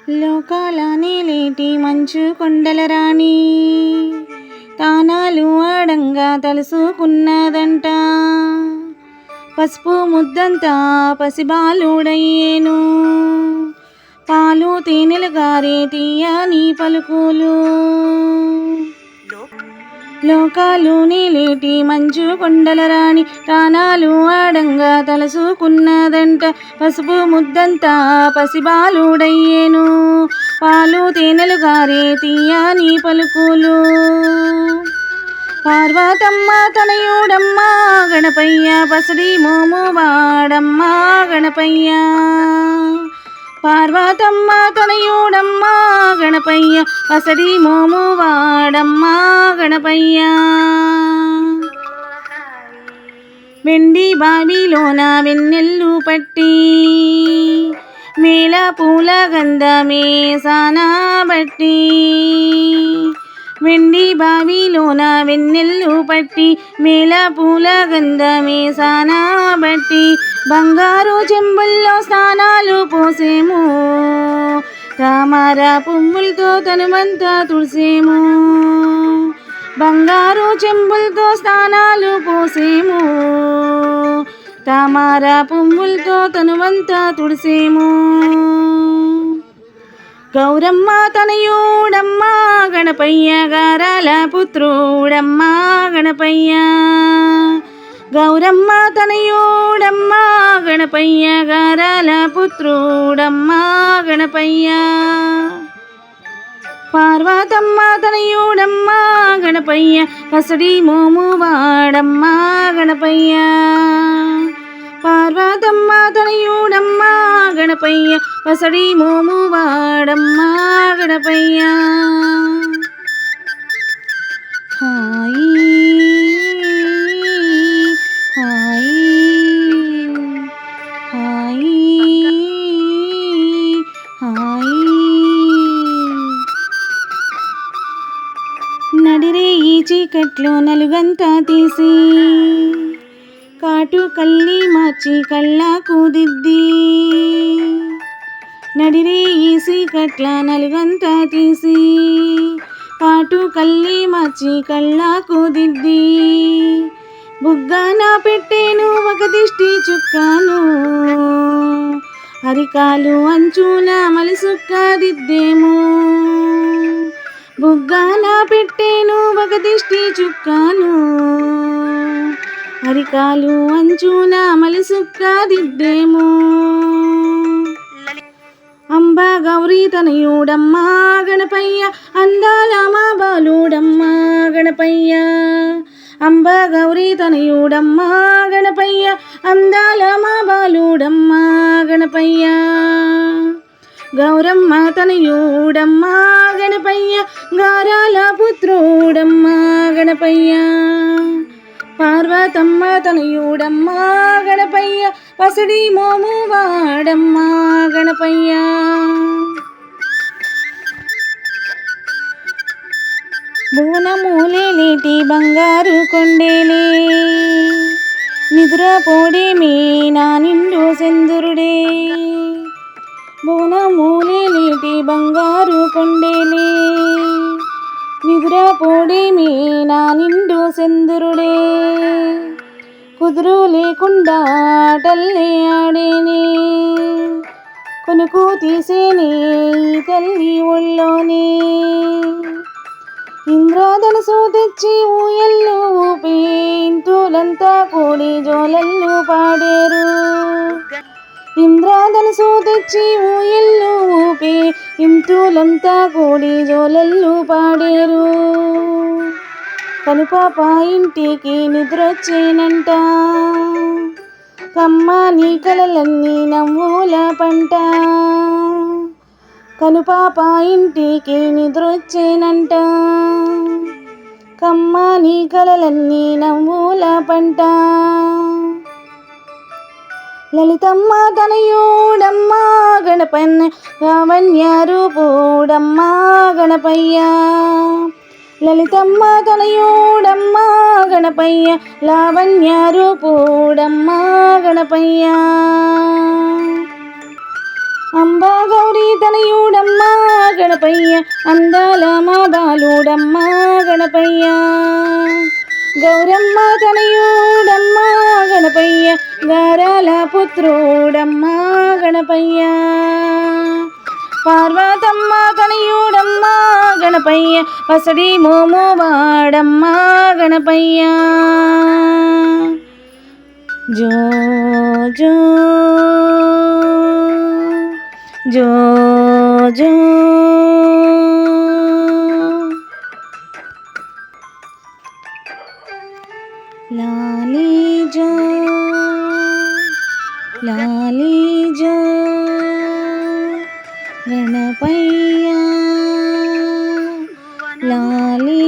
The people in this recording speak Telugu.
లోకాల నేలేటి మంచు కొండల రాణి తానాలు ఆడంగా తలుసుకున్నదంట. పసుపు ముద్దంతా పసిబాలుడయ్యేను, పాలు తేనెలు గారే తీయని పలుకులు. లోకాలు నేలేటి మంచు కొండల రాణి తానాలు ఆడంగా తలుసుకున్నదంట. పసుపు ముద్దంతా పసిబాలుడయ్యేను, పాలు తేనెలు గారే తీయని పలుకులు. పార్వతమ్మ తనయుడమ్మ గణపయ్య పసడి మోము వాడమ్మ గణపయ్య. పార్వతమ్మ తనయుడమ్మ గణపయ్య పసడి మోము వాడమ్మ గణపయ్య. వెండి బావిలోన వెన్నెల్లు పట్టి మేళ పూల గంధమే సానబట్టి. వెండి బావిలోన వెన్నెల్లు పట్టి మేళ పూల గంధమే సానబట్టి. బంగారు చెంబుల్లో స్నానాలు పోసేము, తామర పువ్వులతో తనువంతా తుడిసేము. బంగారు చెంబులతో స్నానాలు పోసేము, తామర పువ్వులతో తనువంతా తుడిసేము. గౌరమ్మ తనయుడమ్మ గణపయ్య గారాల పుత్రుడమ్మ గణపయ్య. గౌరమ్మ తనయుడమ్మ గణపయ్య గారాల పుత్రుడమ్మ గణపయ్య. పార్వతమ్మ తనయుడమ్మ గణపయ్య పసడి మోము వాడమ్మ గణపయ్య. పార్వతమ్మ తనయుడమ్మ గణపయ్య పసడి మోము వాడమ్మ గణపయ్య. హాయి హాయి హాయి హాయి. నడిరే ఈ చీకట్లో నలుగంతా తీసి కాటు కల్లి మార్చి కళ్ళకు దిద్ది. నడిరే ఈ చీకట్ల నలుగంతా తీసి కాటు కల్లి మార్చి కళ్ళకు దిద్ది. బుగ్గాన పెట్టేను ఒక దిష్టి చుక్కాను, అరికాలు అంచున మలిసుక్క దిద్దేము. బుగ్గాన పెట్టేను ఒక దిష్టి చుక్కాను, అరికాలు అంచున మలిసుక్క దిద్దేము. అంబ గౌరీ తనయుడమ్మ గణపయ్య అందాల మా బాలుడమ్మ గణపయ్య. అంబ గౌరీ తనయుడమ్మ గణపయ్య అందాల మా బాలుడమ్మ గణపయ్య. గౌరమ్మ తనయుడమ్మ గణపయ్య గారాల పుత్రుడమ్మ గణపయ్య. పార్వతమ్మ తనయుడమ్మ గణపయ్య పసడి మోము వాడమ్మ గణపయ్య. భువనమూలేటి బంగారు కొండేలే నిద్రపోడేమే నా నిండు సెందురుడే. భువనమూలేటి బంగారు కొండేలే నిద్రపోడేమే నా నిండు సెందురుడే. కుదురు లేకుండా ఆటల్లే ఆడేనే, కొనుకు తీసేనే ఈ తల్లి ఒళ్ళోనే. ఇంద్రధనుసు తెచ్చి ఊయల్లు ఊపి ఇంతులంతా కూడి జోలల్లు పాడేరు. ఇంద్రధనుసు తెచ్చి ఊయల్లు ఊపి ఇంతులంతా కూడి జోలల్లు పాడేరు. కనుపాప ఇంటికి నిద్రొచ్చేనంట, కమ్మని కలలన్నీ నవ్వుల పంట. కనుపాప ఇంటికి నిద్రొచ్చేనంట, కమ్మని కలలన్నీ నవ్వుల పంట. లలితమ్మ తనయుడమ్మ గణపయ్య లావణ్య రూపుడమ్మ గణపయ్య. లలితమ్మ తనయుడమ్మ గణపయ్య లావణ్య రూపుడమ్మ గణపయ్య. అంబా గౌరీ తనయుడమ్మ గణపయ్య అందాల మా బాలుడమ్మా గణపయ్య గౌరమ్మ తనయుడమ్మా గణపయ్య గారాల పుత్రుడమ్మా గణపయ్య పార్వతమ్మ తనయుడమ్మా గణపయ్య పసడి మోము వాడమ్మా గణపయ్య జో జో జో జో లాలి జో లాలి జో గణపయ్య లాలి